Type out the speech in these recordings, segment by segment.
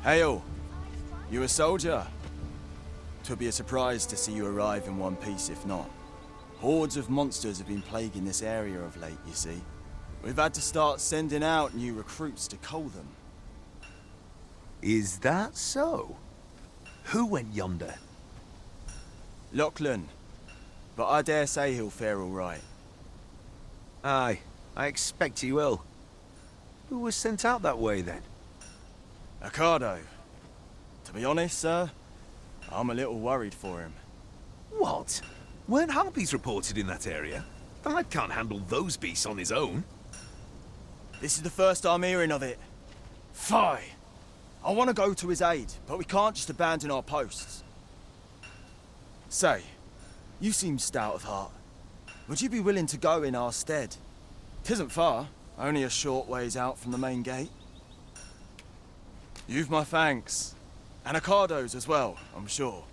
Hail! You a soldier? 'Twould be a surprise to see you arrive in one piece if not. Hordes of monsters have been plaguing this area of late, you see. We've had to start sending out new recruits to cull them. Is that so? Who went yonder? Lachlan. But I dare say he'll fare all right. Aye, I expect he will. Who was sent out that way then? Ocado. To be honest, sir, I'm a little worried for him. What? Weren't harpies reported in that area? The lad can't handle those beasts on his own. This is the first I'm hearing of it. Fie! I want to go to his aid, but we can't just abandon our posts. Say, you seem stout of heart. Would you be willing to go in our stead? 'Tisn't far, only a short ways out from the main gate. You've my thanks. And Ocado's as well, I'm sure.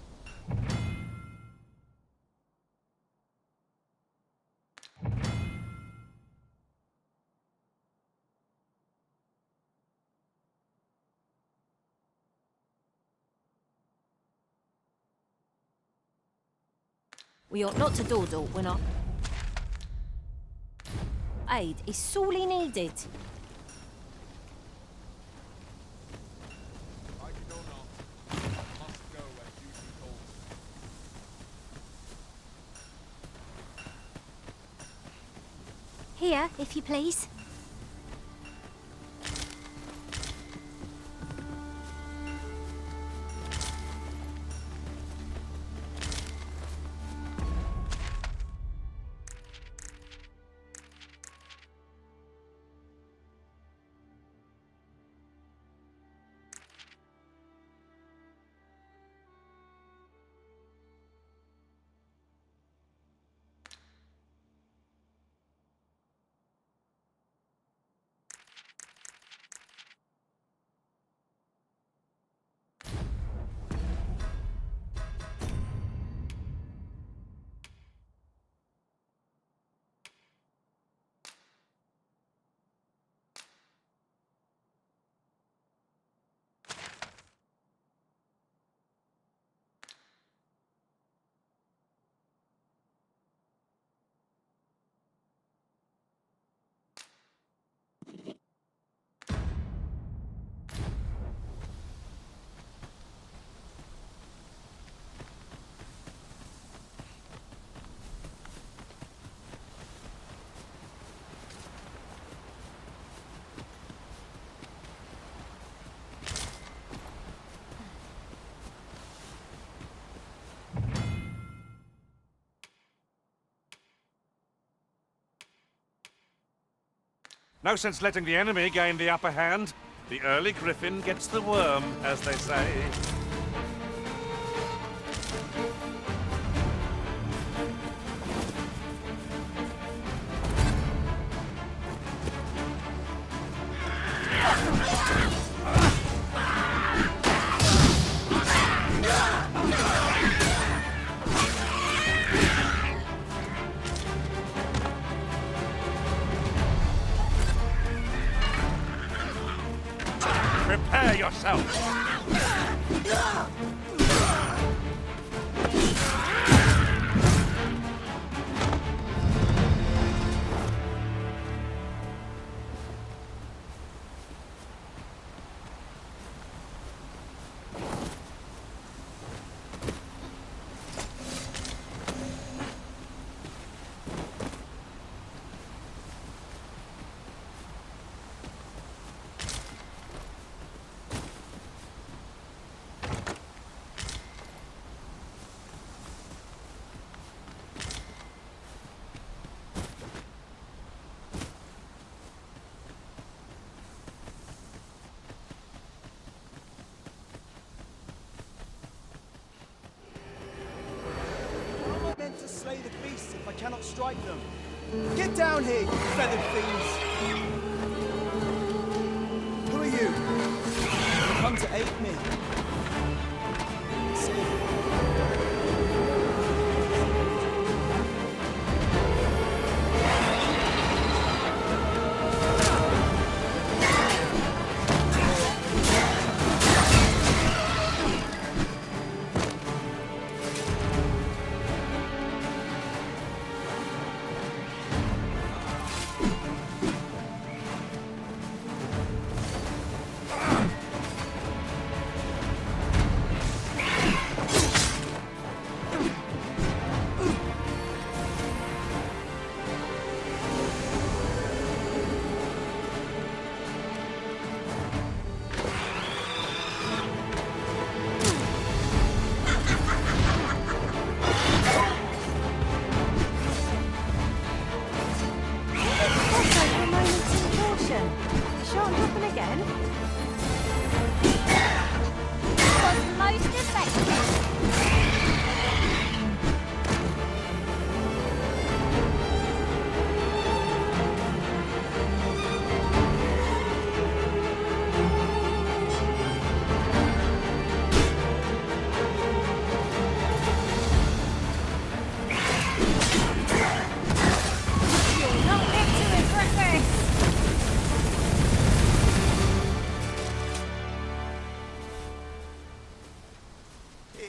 We ought not to dawdle when our aid is sorely needed. Here, if you please. No sense letting the enemy gain the upper hand. The early griffin gets the worm, as they say. Prepare yourself! To slay the beasts if I cannot strike them. Get down here, you feathered fiends! Who are you? You come to aid me.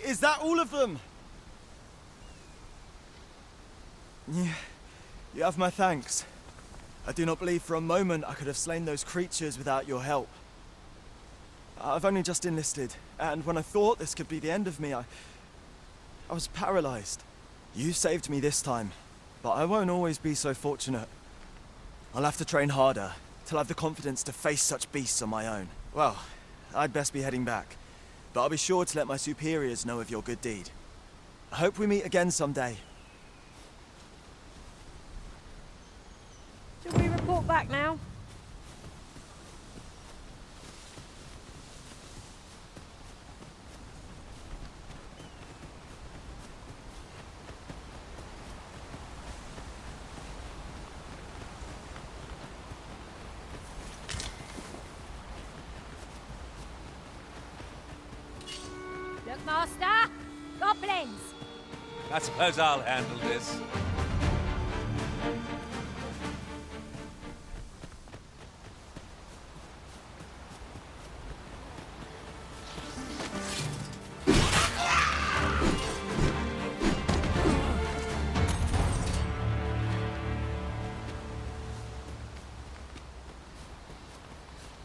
Is that all of them? You have my thanks. I do not believe for a moment I could have slain those creatures without your help. I've only just enlisted, and when I thought this could be the end of me, I was paralyzed. You saved me this time, but I won't always be so fortunate. I'll have to train harder, till I've the confidence to face such beasts on my own. Well, I'd best be heading back, but I'll be sure to let my superiors know of your good deed. I hope we meet again someday. Should we report back now? Look, Master! Goblins! I suppose I'll handle this.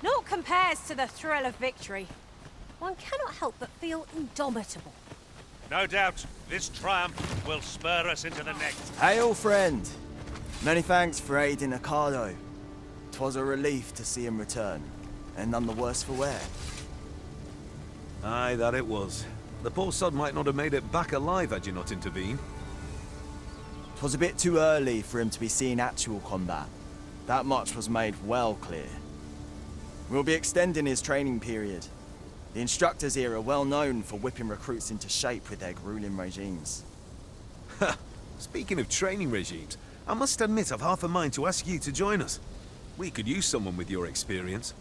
Naught compares to the thrill of victory. One cannot help but feel indomitable. No doubt, this triumph will spur us into the next. Hail, friend! Many thanks for aiding Ocado. 'Twas a relief to see him return, and none the worse for wear. Aye, that it was. The poor sod might not have made it back alive had you not intervened. 'Twas a bit too early for him to be seeing actual combat. That much was made well clear. We'll be extending his training period. The instructors here are well known for whipping recruits into shape with their grueling regimes. Speaking of training regimes, I must admit I've half a mind to ask you to join us. We could use someone with your experience.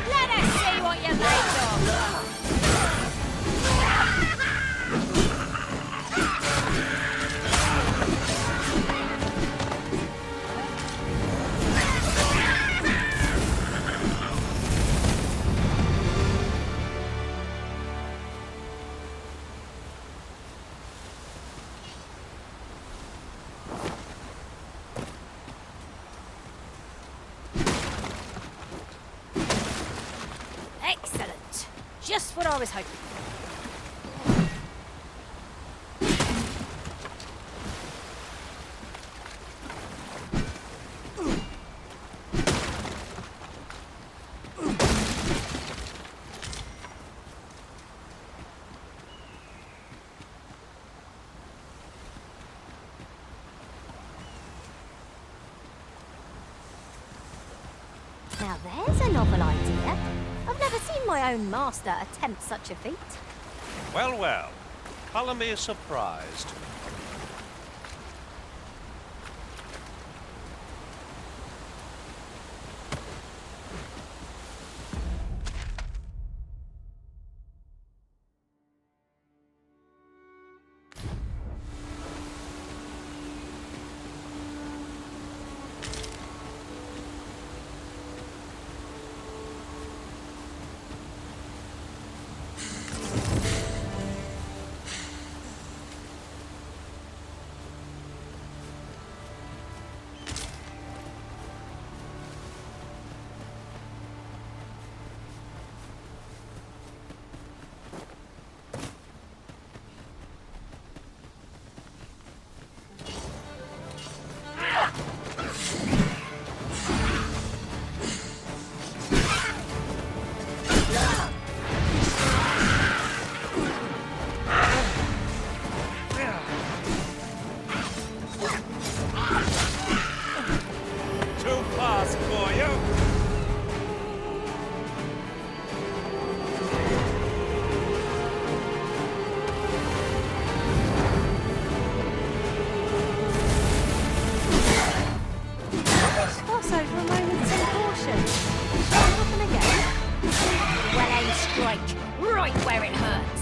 Let us see what you're made of! Excellent! Just what I was hoping for. Now there's a novel idea. I've never seen my own master attempt such a feat. Well, well. Colour me surprised. right where it hurts.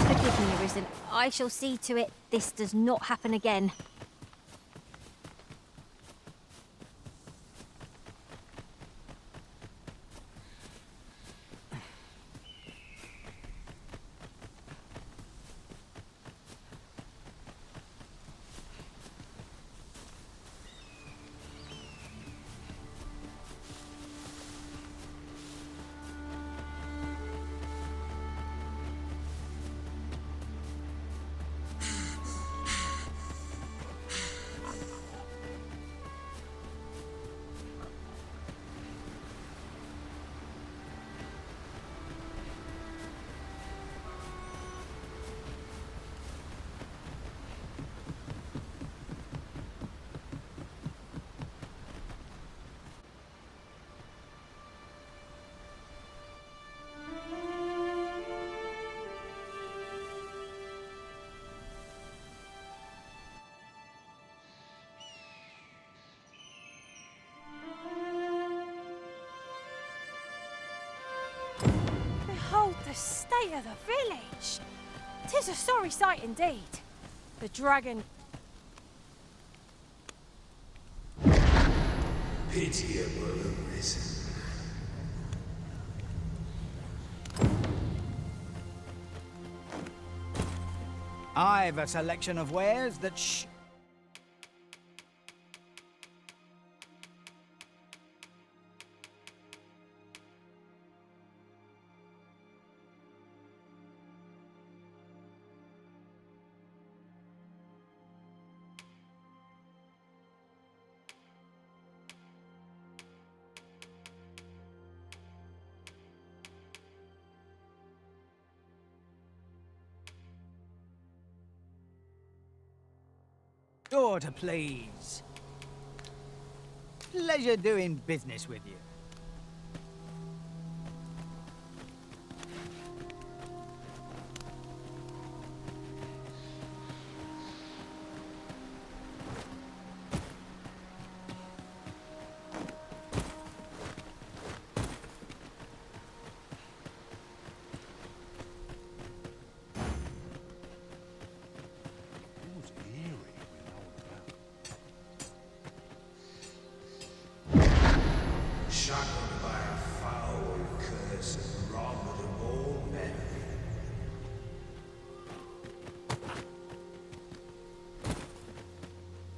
Forgive me, Arisen. I shall see to it this does not happen again. Behold the state of the village. 'Tis a sorry sight indeed. The dragon... Pitiable Arisen. I've a selection of wares that Door to please. Pleasure doing business with you. Shackled by a foul curse and robbed of all memory.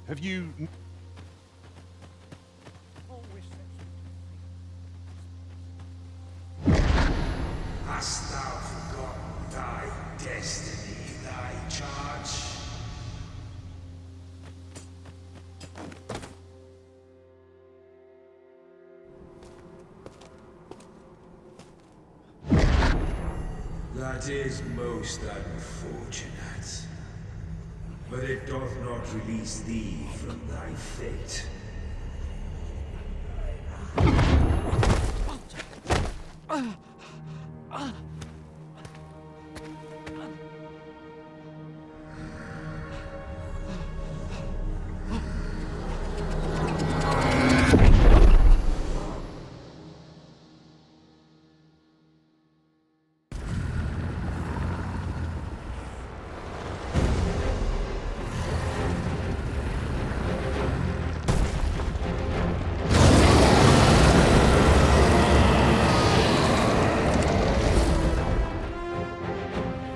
Have you... Hast thou forgotten thy destiny, thy charge? That is most unfortunate. But it doth not release thee from thy fate.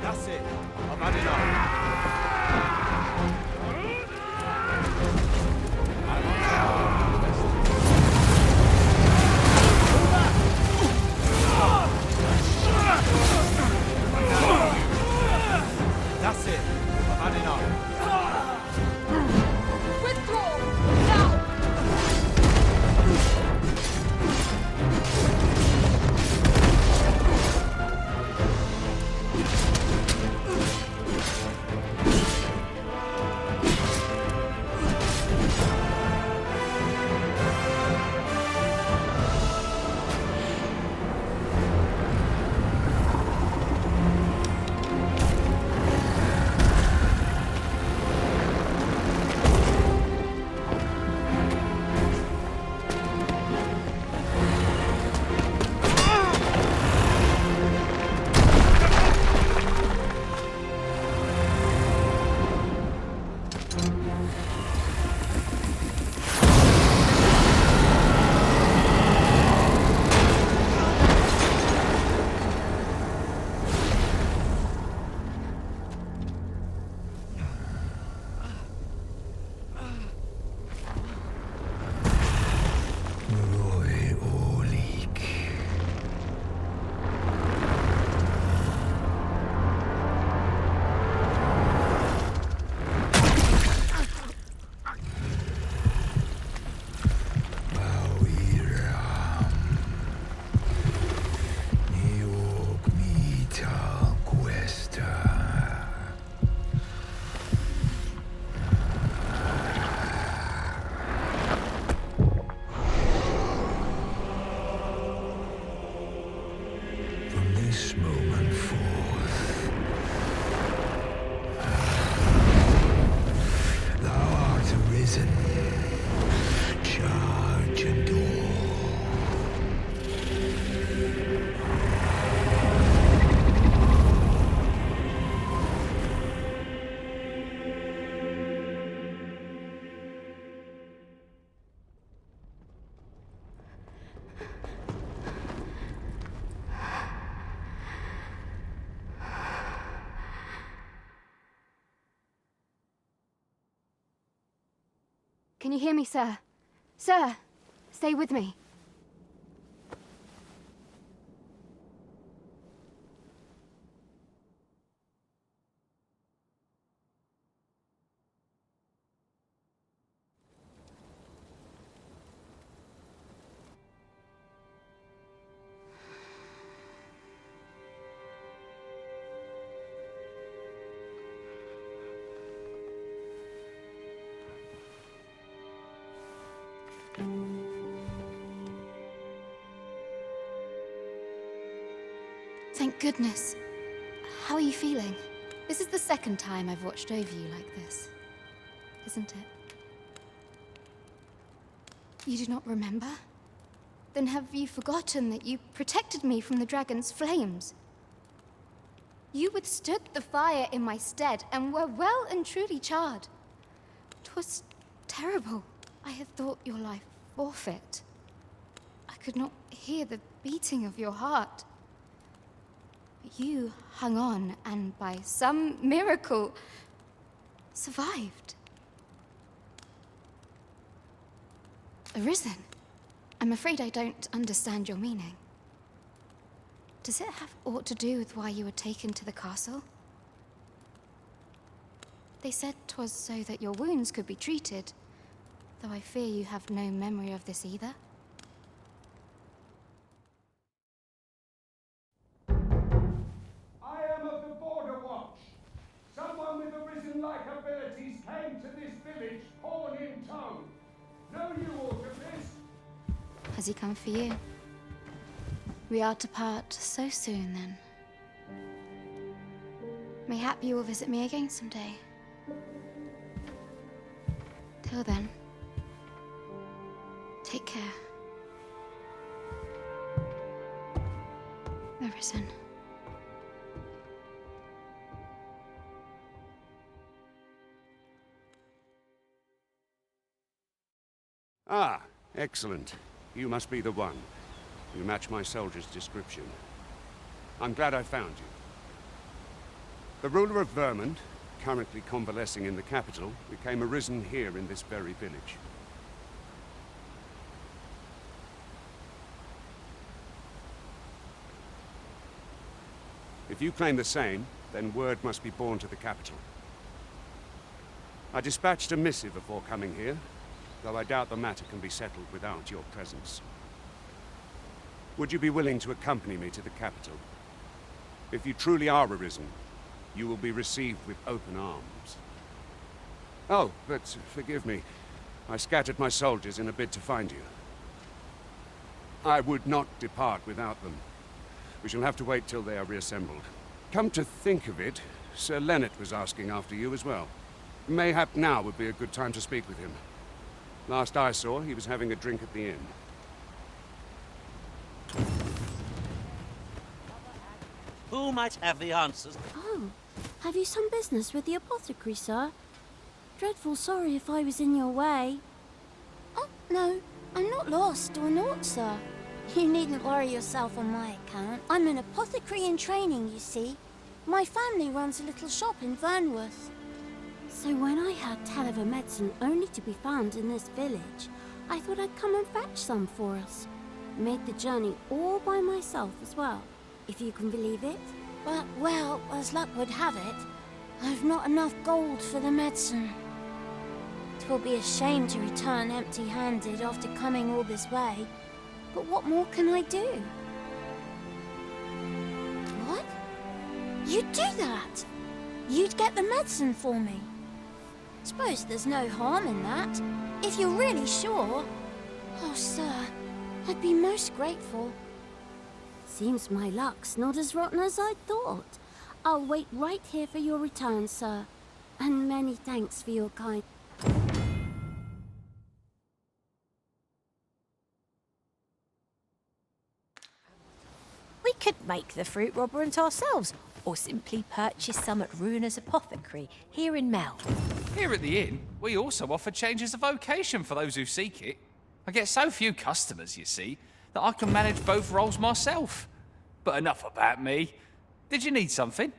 That's it. I've had enough. That's it. I've had enough. Withdraw! Now! Roy Orlik. Bauiram. Niog mita questa. From this moment forth, thou art arisen. Charge and all. Can you hear me, sir? Sir, stay with me. Thank goodness. How are you feeling? This is the second time I've watched over you like this, isn't it? You do not remember? Then have you forgotten that you protected me from the dragon's flames? You withstood the fire in my stead and were well and truly charred. 'Twas terrible. I had thought your life forfeit. I could not hear the beating of your heart. But you hung on and by some miracle survived. Arisen? I'm afraid I don't understand your meaning. Does it have aught to do with why you were taken to the castle? They said 'twas so that your wounds could be treated, though I fear you have no memory of this either. I am of the Border Watch. Someone with Arisen-like abilities came to this village, horn in tow. Know you aught of this? Has he come for you? We are to part so soon, then. Mayhap you will visit me again someday. Till then, take care. The Risen. Ah, excellent. You must be the one. You match my soldier's description. I'm glad I found you. The ruler of Vermund, currently convalescing in the capital, became arisen here in this very village. If you claim the same, then word must be borne to the capital. I dispatched a missive before coming here, though I doubt the matter can be settled without your presence. Would you be willing to accompany me to the capital? If you truly are arisen, you will be received with open arms. Oh, but forgive me. I scattered my soldiers in a bid to find you. I would not depart without them. We shall have to wait till they are reassembled. Come to think of it, Sir Leonard was asking after you as well. Mayhap now would be a good time to speak with him. Last I saw, he was having a drink at the inn. Who might have the answers? Oh, have you some business with the apothecary, sir? Dreadful sorry if I was in your way. Oh, no, I'm not lost or naught, sir. You needn't worry yourself on my account. I'm an apothecary in training, you see. My family runs a little shop in Vernworth. So when I heard tell of a medicine only to be found in this village, I thought I'd come and fetch some for us. Made the journey all by myself as well, if you can believe it. But, well, as luck would have it, I've not enough gold for the medicine. 'Twill be a shame to return empty-handed after coming all this way. But what more can I do? What? You'd do that? You'd get the medicine for me? Suppose there's no harm in that, if you're really sure. Oh, sir, I'd be most grateful. Seems my luck's not as rotten as I thought. I'll wait right here for your return, sir. And many thanks for your kind... We could make the fruit robberant ourselves, or simply purchase some at Runa's apothecary here in Mel. Here at the inn, we also offer changes of vocation for those who seek it. I get so few customers, you see, that I can manage both roles myself. But enough about me. Did you need something?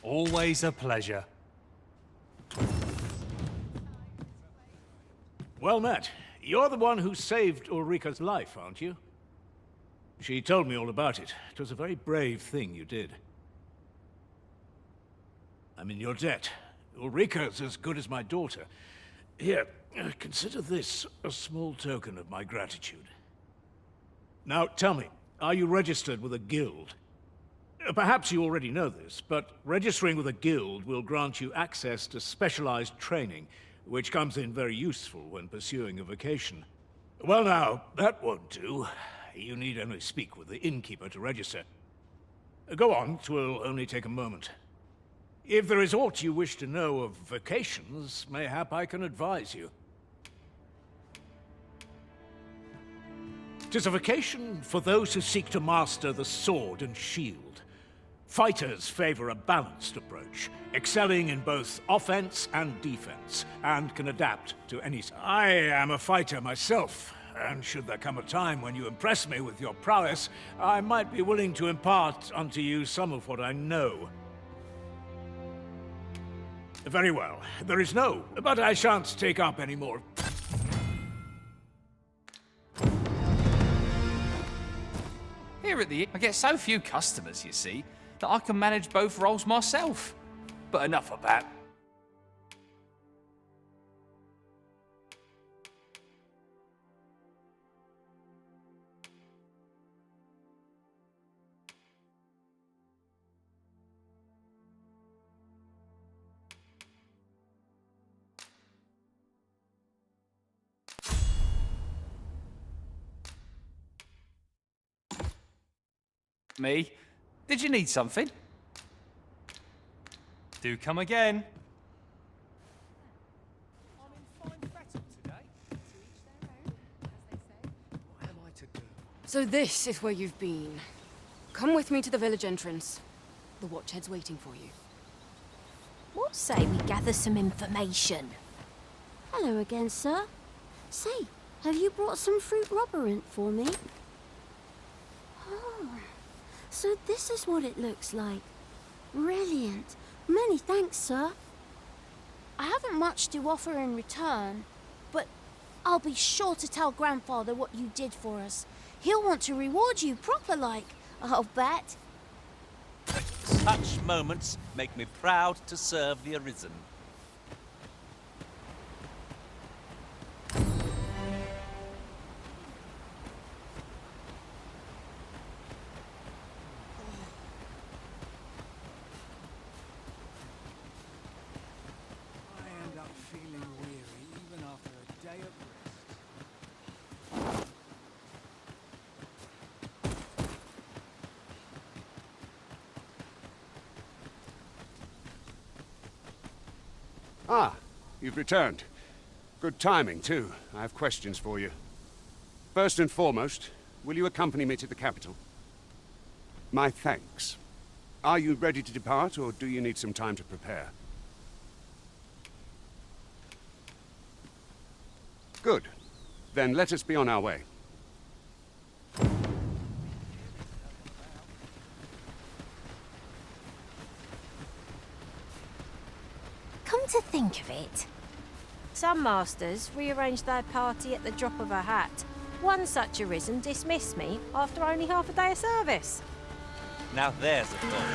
Always a pleasure. Well met. You're the one who saved Ulrika's life, aren't you? She told me all about it. It was a very brave thing you did. I'm in your debt. Ulrika's as good as my daughter. Here, consider this a small token of my gratitude. Now, tell me, are you registered with a guild? Perhaps you already know this, but registering with a guild will grant you access to specialized training, which comes in very useful when pursuing a vocation. Well now, that won't do. You need only speak with the innkeeper to register. Go on, 'twill only take a moment. If there is aught you wish to know of vocations, mayhap I can advise you. 'Tis a vocation for those who seek to master the sword and shield. Fighters favor a balanced approach, excelling in both offense and defense, and can adapt to any... I am a fighter myself, and should there come a time when you impress me with your prowess, I might be willing to impart unto you some of what I know. Very well, there is no, but I shan't take up any more. Here at the inn, I get so few customers, you see, that I can manage both roles myself. But enough of that. Me? Did you need something? Do come again. So this is where you've been. Come with me to the village entrance. The Watchhead's waiting for you. What say we gather some information? Hello again, sir. Say, have you brought some fruit robberant for me? Oh, so this is what it looks like. Brilliant. Many thanks, sir. I haven't much to offer in return, but I'll be sure to tell Grandfather what you did for us. He'll want to reward you proper like, I'll bet. Such moments make me proud to serve the Arisen. Ah, you've returned. Good timing, too. I have questions for you. First and foremost, will you accompany me to the capital? My thanks. Are you ready to depart, or do you need some time to prepare? Good. Then let us be on our way. Come to think of it, some masters rearrange their party at the drop of a hat. One such Arisen dismissed me after only half a day of service. Now there's a thought.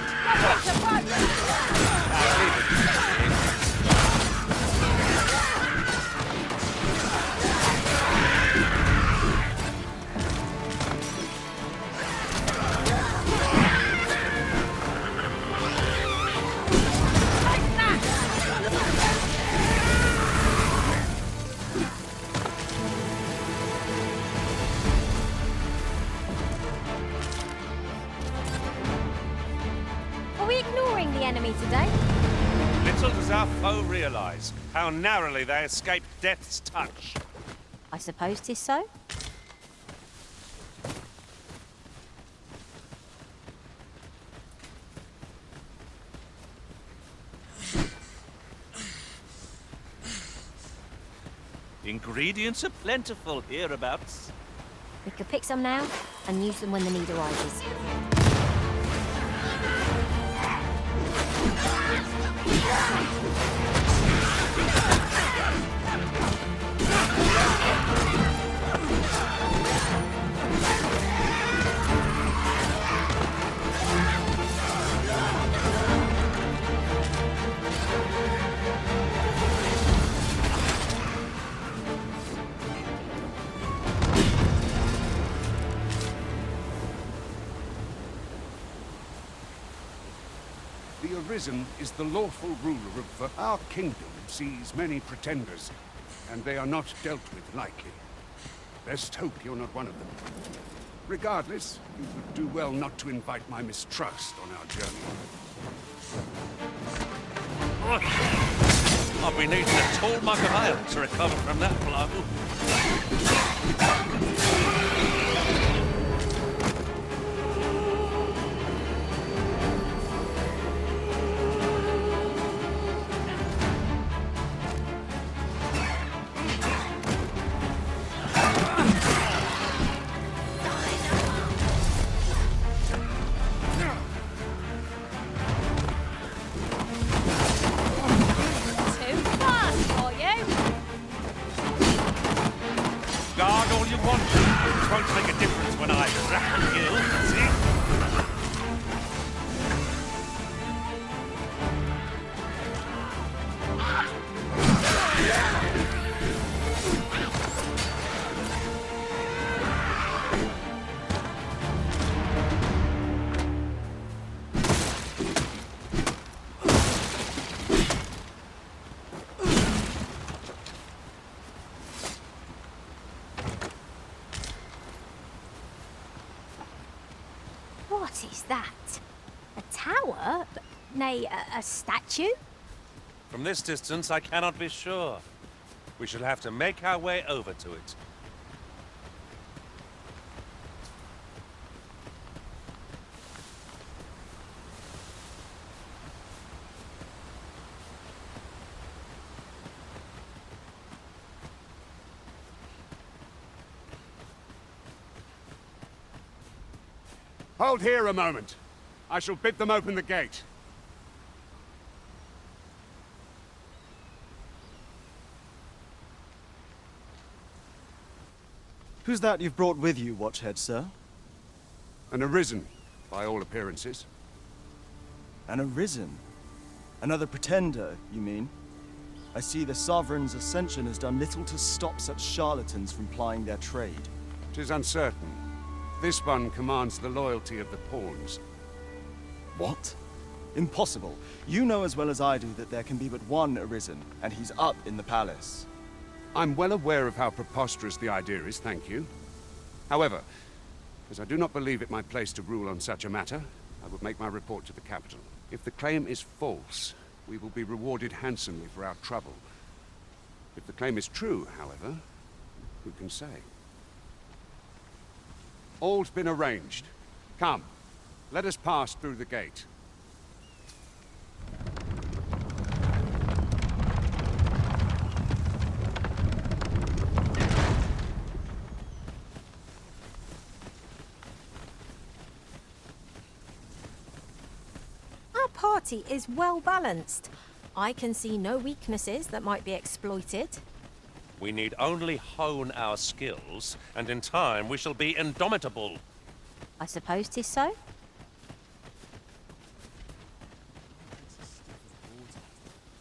Are we ignoring the enemy today? Little does our foe realise how narrowly they escaped death's touch. I suppose 'tis so. Ingredients are plentiful hereabouts. We could pick some now and use them when the need arises. The Arisen is the lawful ruler of our kingdom. Sees many pretenders, and they are not dealt with lightly. Best hope you're not one of them. Regardless, you would do well not to invite my mistrust on our journey. I'll be needing a tall mug of ale to recover from that blow. What is that? A tower? Nay, a statue? From this distance, I cannot be sure. We shall have to make our way over to it. Hold here a moment. I shall bid them open the gate. Who's that you've brought with you, Watchhead, sir? An arisen, by all appearances. An arisen? Another pretender, you mean? I see the Sovereign's ascension has done little to stop such charlatans from plying their trade. 'Tis uncertain. This one commands the loyalty of the pawns. What? Impossible. You know as well as I do that there can be but one arisen, and he's up in the palace. I'm well aware of how preposterous the idea is, thank you. However, as I do not believe it my place to rule on such a matter, I will make my report to the capital. If the claim is false, we will be rewarded handsomely for our trouble. If the claim is true, however, who can say? All's been arranged. Come, let us pass through the gate. Our party is well balanced. I can see no weaknesses that might be exploited. We need only hone our skills, and in time we shall be indomitable. I suppose 'tis so.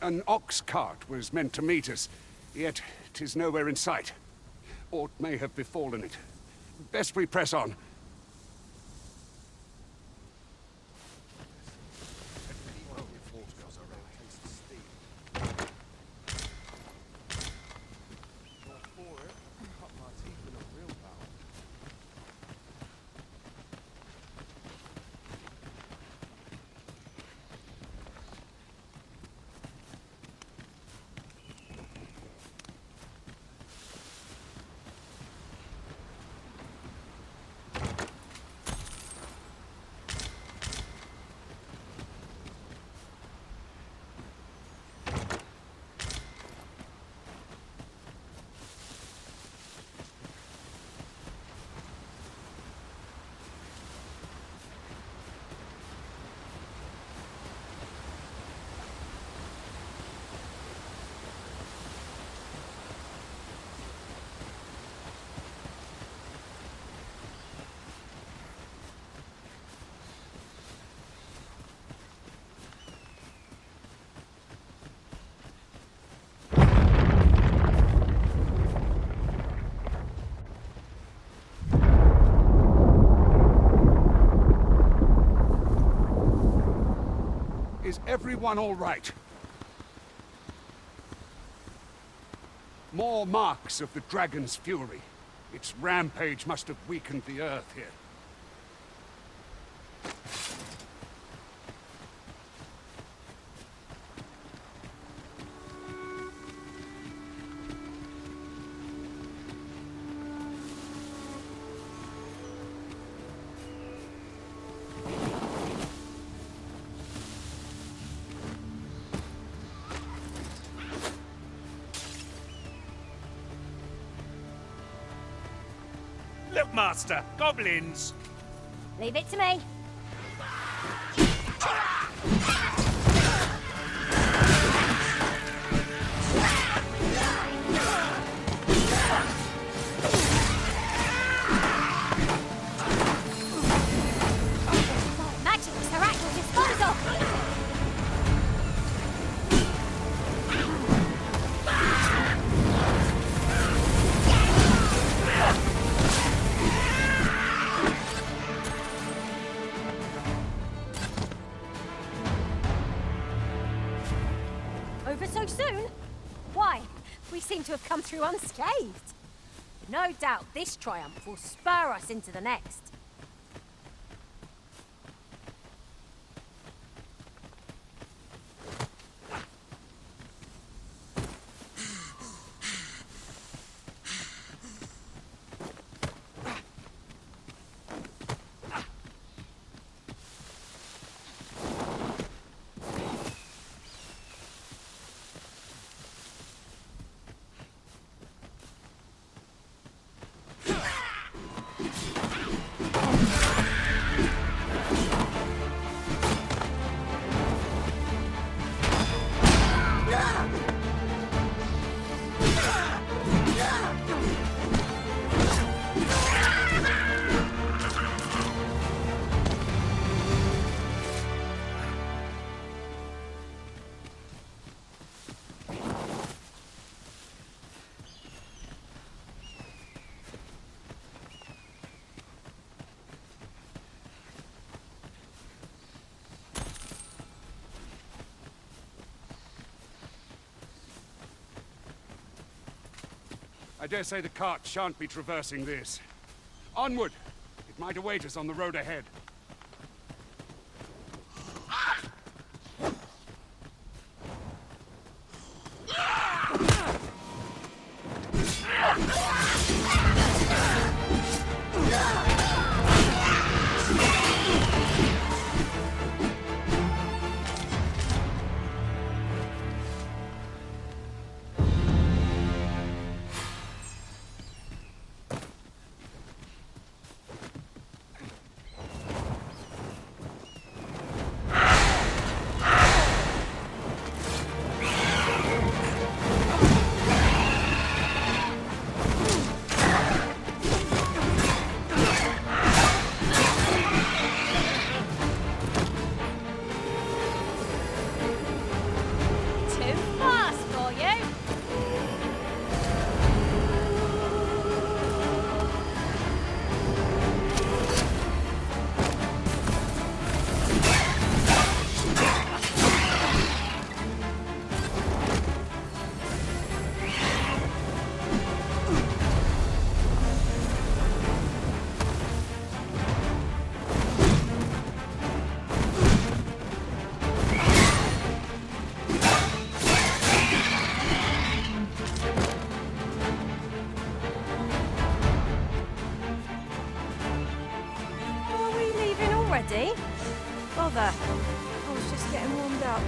An ox cart was meant to meet us, yet 'tis nowhere in sight. Aught may have befallen it. Best we press on. Is everyone all right? More marks of the dragon's fury. Its rampage must have weakened the earth here. Look, Master! Goblins! Leave it to me. Magic is her at your disposal. Over so soon? Why, we seem to have come through unscathed. No doubt this triumph will spur us into the next. I dare say the cart shan't be traversing this. Onward! It might await us on the road ahead. Are we leaving already? Bother. I was just getting warmed up.